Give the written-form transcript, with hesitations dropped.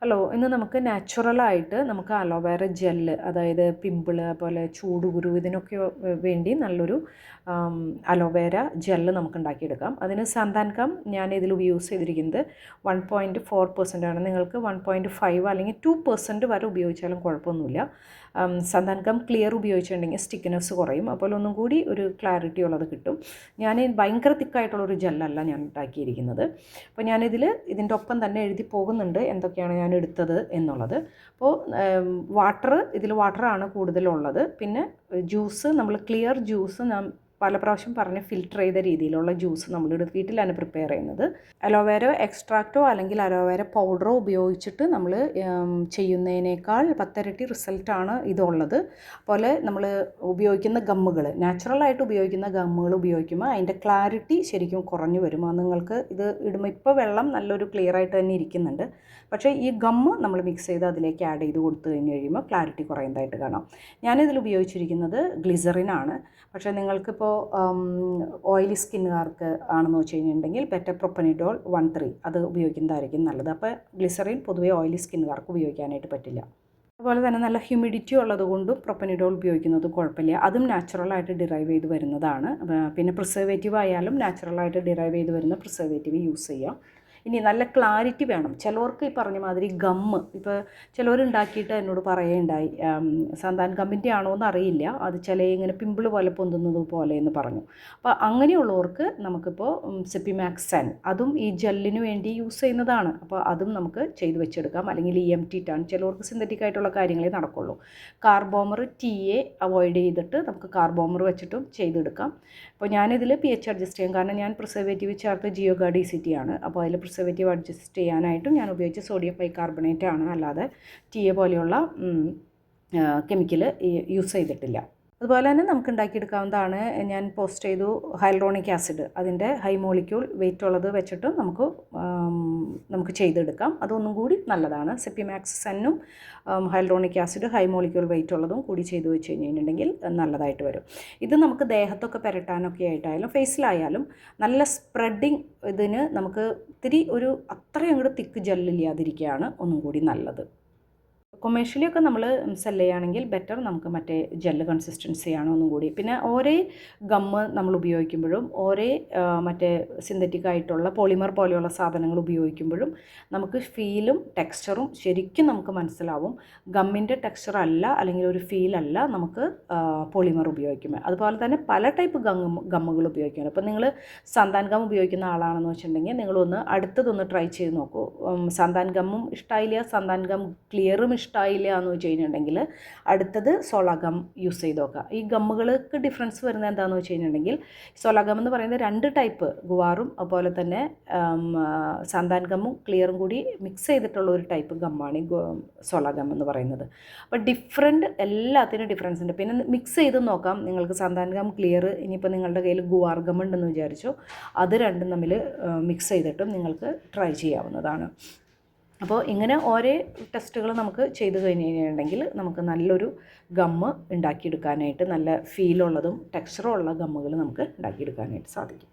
Hello, ഇന്ന് നമുക്ക് നാച്ചുറലായിട്ട് നമുക്ക് അലോവേര ജെല്ല്, അതായത് പിമ്പിൾ പോലെ ചൂടുകുരു ഇതിനൊക്കെ വേണ്ടി നല്ലൊരു അലോവേര ജെല്ല് നമുക്ക് ഉണ്ടാക്കിയെടുക്കാം. അതിന് സന്താൻകം ഞാൻ ഇതിൽ യൂസ് ചെയ്തിരിക്കുന്നത് 1.4% ആണ്. നിങ്ങൾക്ക് 1.5 അല്ലെങ്കിൽ 2% വരെ ഉപയോഗിച്ചാലും കുഴപ്പമൊന്നുമില്ല. സന്താൻകം ക്ലിയർ ഉപയോഗിച്ചിട്ടുണ്ടെങ്കിൽ സ്റ്റിക്കിനെസ് കുറയും, അപ്പോൾ ഒന്നും കൂടി ഒരു ക്ലാരിറ്റി ഉള്ളത് കിട്ടും. ഞാൻ ഭയങ്കര തിക്കായിട്ടുള്ളൊരു ജെല്ലല്ല ഞാൻ ഉണ്ടാക്കിയിരിക്കുന്നത്. അപ്പോൾ ഞാനിതിൽ ഇതിൻ്റെ ഒപ്പം തന്നെ എഴുതി പോകുന്നുണ്ട് എന്തൊക്കെയാണ് ഞാൻ എടുത്തത് എന്നുള്ളത്. അപ്പോൾ ഇതിൽ വാട്ടറാണ് കൂടുതലുള്ളത്. പിന്നെ ജ്യൂസ്, നമ്മൾ ക്ലിയർ ജ്യൂസ് ഞാൻ പല പ്രാവശ്യം പറഞ്ഞ് ഫിൽറ്റർ ചെയ്ത രീതിയിലുള്ള ജ്യൂസ് നമ്മൾ വീട്ടിലാണ് പ്രിപ്പയർ ചെയ്യുന്നത്. അലോവേര എക്സ്ട്രാക്റ്റോ അല്ലെങ്കിൽ അലോവേര പൗഡറോ ഉപയോഗിച്ചിട്ട് നമ്മൾ ചെയ്യുന്നതിനേക്കാൾ 10 ഇരട്ടി റിസൾട്ടാണ് ഇതുള്ളത്. അതുപോലെ നമ്മൾ ഉപയോഗിക്കുന്ന ഗമ്മുകൾ, നാച്ചുറലായിട്ട് ഉപയോഗിക്കുന്ന ഗമ്മുകൾ ഉപയോഗിക്കുമ്പോൾ അതിൻ്റെ ക്ലാരിറ്റി ശരിക്കും കുറഞ്ഞു വരും. അത് നിങ്ങൾക്ക് ഇത് ഇടുമ്പോൾ ഇപ്പോൾ വെള്ളം നല്ലൊരു ക്ലിയർ ആയിട്ട് തന്നെ ഇരിക്കുന്നുണ്ട്. പക്ഷേ ഈ ഗമ്മ് നമ്മൾ മിക്സ് ചെയ്ത് അതിലേക്ക് ആഡ് ചെയ്ത് കൊടുത്തു കഴിഞ്ഞ് കഴിയുമ്പോൾ ക്ലാരിറ്റി കുറയുന്നതായിട്ട് കാണാം. ഞാനിതിൽ ഉപയോഗിച്ചിരിക്കുന്നത് ഗ്ലിസറിനാണ്. പക്ഷേ നിങ്ങൾക്കിപ്പോൾ ഓയിലി സ്കിന്നുകാർക്ക് ആണെന്ന് വെച്ച് കഴിഞ്ഞിട്ടുണ്ടെങ്കിൽ ബെറ്റപ്രൊപ്പനിഡോൾ 1.3 അത് ഉപയോഗിക്കുന്നതായിരിക്കും നല്ലത്. അപ്പോൾ ഗ്ലിസറിൻ പൊതുവേ ഓയിലി സ്കിന്നുകാർക്ക് ഉപയോഗിക്കാനായിട്ട് പറ്റില്ല. അതുപോലെ തന്നെ നല്ല ഹ്യൂമിഡിറ്റി ഉള്ളതുകൊണ്ടും പ്രൊപ്പനിഡോൾ ഉപയോഗിക്കുന്നത് കുഴപ്പമില്ല. അതും നാച്ചുറലായിട്ട് ഡിറൈവ് ചെയ്ത് വരുന്നതാണ്. പിന്നെ പ്രിസർവേറ്റീവ് ആയാലും നാച്ചുറലായിട്ട് ഡിറൈവ് ചെയ്ത് വരുന്ന പ്രിസർവേറ്റീവ് യൂസ് ചെയ്യാം. ഇനി നല്ല ക്ലാരിറ്റി വേണം. ചിലവർക്ക് ഈ പറഞ്ഞ മാതിരി ഗമ്മ്, ഇപ്പോൾ ചിലവരുണ്ടാക്കിയിട്ട് എന്നോട് പറയുകയുണ്ടായി, സന്താൻ ഗമ്മിൻ്റെ ആണോ എന്ന് അറിയില്ല, അത് ചില ഇങ്ങനെ പിമ്പിൾ പോലെ പൊന്തുന്നത് പോലെ എന്ന് പറഞ്ഞു. അപ്പോൾ അങ്ങനെയുള്ളവർക്ക് നമുക്കിപ്പോൾ സെപ്പിമാക്സ് അതും ഈ ജെല്ലിന് വേണ്ടി യൂസ് ചെയ്യുന്നതാണ്. അപ്പോൾ അതും നമുക്ക് ചെയ്ത് വെച്ചെടുക്കാം. അല്ലെങ്കിൽ EMT ടാൻ, ചിലവർക്ക് സിന്തറ്റിക് ആയിട്ടുള്ള കാര്യങ്ങളെ നടക്കുള്ളൂ. കാർബോമർ ടീയെ അവോയ്ഡ് ചെയ്തിട്ട് നമുക്ക് കാർബോമർ വെച്ചിട്ടും ചെയ്തെടുക്കാം. അപ്പോൾ ഞാനിതിൽ pH അഡ്ജസ്റ്റ് ചെയ്യും. കാരണം ഞാൻ പ്രിസർവേറ്റീവ് ചേർത്ത് ജിയോഗാർഡ് ECT ആണ്. അപ്പോൾ അതിൽ പ്രിസർവേറ്റീവ് അഡ്ജസ്റ്റ് ചെയ്യാനായിട്ടും ഞാൻ ഉപയോഗിച്ച സോഡിയം ബൈകാർബണേറ്റ് ആണ്, അല്ലാതെ TA പോലെയുള്ള കെമിക്കൽ യൂസ് ചെയ്തിട്ടില്ല. അതുപോലെ തന്നെ നമുക്ക് ഉണ്ടാക്കിയെടുക്കാവുന്നതാണ്. ഞാൻ പോസ്റ്റ് ചെയ്തു ഹൈലറോണിക് ആസിഡ്, അതിൻ്റെ ഹൈ മോളിക്യൂൾ വെയിറ്റ് ഉള്ളത് വെച്ചിട്ട് നമുക്ക് ചെയ്തെടുക്കാം. അതൊന്നും കൂടി നല്ലതാണ്. സെപ്പിമാക്സ് സന്നും hyaluronic acid high molecule weight ഉള്ളതും കൂടി ചെയ്ത് വെച്ച് കഴിഞ്ഞിട്ടുണ്ടെങ്കിൽ നല്ലതായിട്ട് വരും. ഇത് നമുക്ക് ദേഹത്തൊക്കെ പുരട്ടാനൊക്കെ ആയിട്ടായാലും ഫേസിലായാലും നല്ല സ്പ്രെഡിങ് ഇതിന് നമുക്ക് ഇത്തിരി ഒരു അത്രയും അങ്ങോട്ട് തിക്ക് ജെല്ലില്ലാതിരിക്കുകയാണ് ഒന്നും കൂടി നല്ലത്. കൊമേഴ്ഷ്യലിയൊക്കെ നമ്മൾ സെല് ചെയ്യുകയാണെങ്കിൽ ബെറ്റർ നമുക്ക് മറ്റേ ജെല്ല് കൺസിസ്റ്റൻസിയാണ് ഒന്നും കൂടി. പിന്നെ ഓരോ ഗമ്മ് നമ്മൾ ഉപയോഗിക്കുമ്പോഴും മറ്റേ സിന്തറ്റിക് ആയിട്ടുള്ള പോളിമർ പോലെയുള്ള സാധനങ്ങൾ ഉപയോഗിക്കുമ്പോഴും നമുക്ക് ഫീലും ടെക്സ്ചറും ശരിക്കും നമുക്ക് മനസ്സിലാവും. ഗമ്മിൻ്റെ ടെക്സ്ചർ അല്ല, അല്ലെങ്കിൽ ഒരു ഫീലല്ല നമുക്ക് പോളിമർ ഉപയോഗിക്കുമ്പോൾ. അതുപോലെ തന്നെ പല ടൈപ്പ് ഗമ്മുകൾ ഉപയോഗിക്കുന്നത്. അപ്പോൾ നിങ്ങൾ സന്താൻ ഗം ഉപയോഗിക്കുന്ന ആളാണെന്ന് വെച്ചിട്ടുണ്ടെങ്കിൽ നിങ്ങളൊന്ന് അടുത്തതൊന്ന് ട്രൈ ചെയ്ത് നോക്കൂ. സന്താൻ ഗമ്മും ഇഷ്ടമായില്ല, സന്താൻ ഗം ക്ലിയറും ഇഷ്ടമായില്ല എന്ന് വെച്ച് കഴിഞ്ഞിട്ടുണ്ടെങ്കിൽ അടുത്തത് സോളാഗം യൂസ് ചെയ്ത് നോക്കുക. ഈ ഗമ്മുകൾക്ക് ഡിഫറൻസ് വരുന്നത് എന്താണെന്ന് വെച്ച് കഴിഞ്ഞിട്ടുണ്ടെങ്കിൽ സോളാഗം എന്ന് പറയുന്നത് 2 ടൈപ്പ്, ഗുവാറും അതുപോലെ തന്നെ സന്താൻ ഗമ്മും ക്ലിയറും കൂടി മിക്സ് ചെയ്തിട്ടുള്ള ഒരു ടൈപ്പ് ഗമ്മാണ് ഈ സോളാഗം എന്ന് പറയുന്നത്. അപ്പോൾ എല്ലാത്തിനും ഡിഫറൻസ് ഉണ്ട്. പിന്നെ മിക്സ് ചെയ്ത് നോക്കാം. നിങ്ങൾക്ക് സന്താൻ ഗം ക്ലിയർ, ഇനിയിപ്പോൾ നിങ്ങളുടെ കയ്യിൽ ഗുവാർ ഗം ഉണ്ടെന്ന് വിചാരിച്ചു, അത് രണ്ടും തമ്മിൽ മിക്സ് ചെയ്തിട്ടും നിങ്ങൾക്ക് ട്രൈ ചെയ്യാവുന്നതാണ്. അപ്പോൾ ഇങ്ങനെ ഓരോ ടെസ്റ്റുകൾ നമുക്ക് ചെയ്ത് കഴിഞ്ഞ് കഴിഞ്ഞിട്ടുണ്ടെങ്കിൽ നമുക്ക് നല്ലൊരു ഗമ്മ് ഉണ്ടാക്കിയെടുക്കാനായിട്ട്, നല്ല ഫീലുള്ളതും ടെക്സ്ചറും ഉള്ള ഗമ്മുകൾ നമുക്ക് ഉണ്ടാക്കിയെടുക്കാനായിട്ട് സാധിക്കും.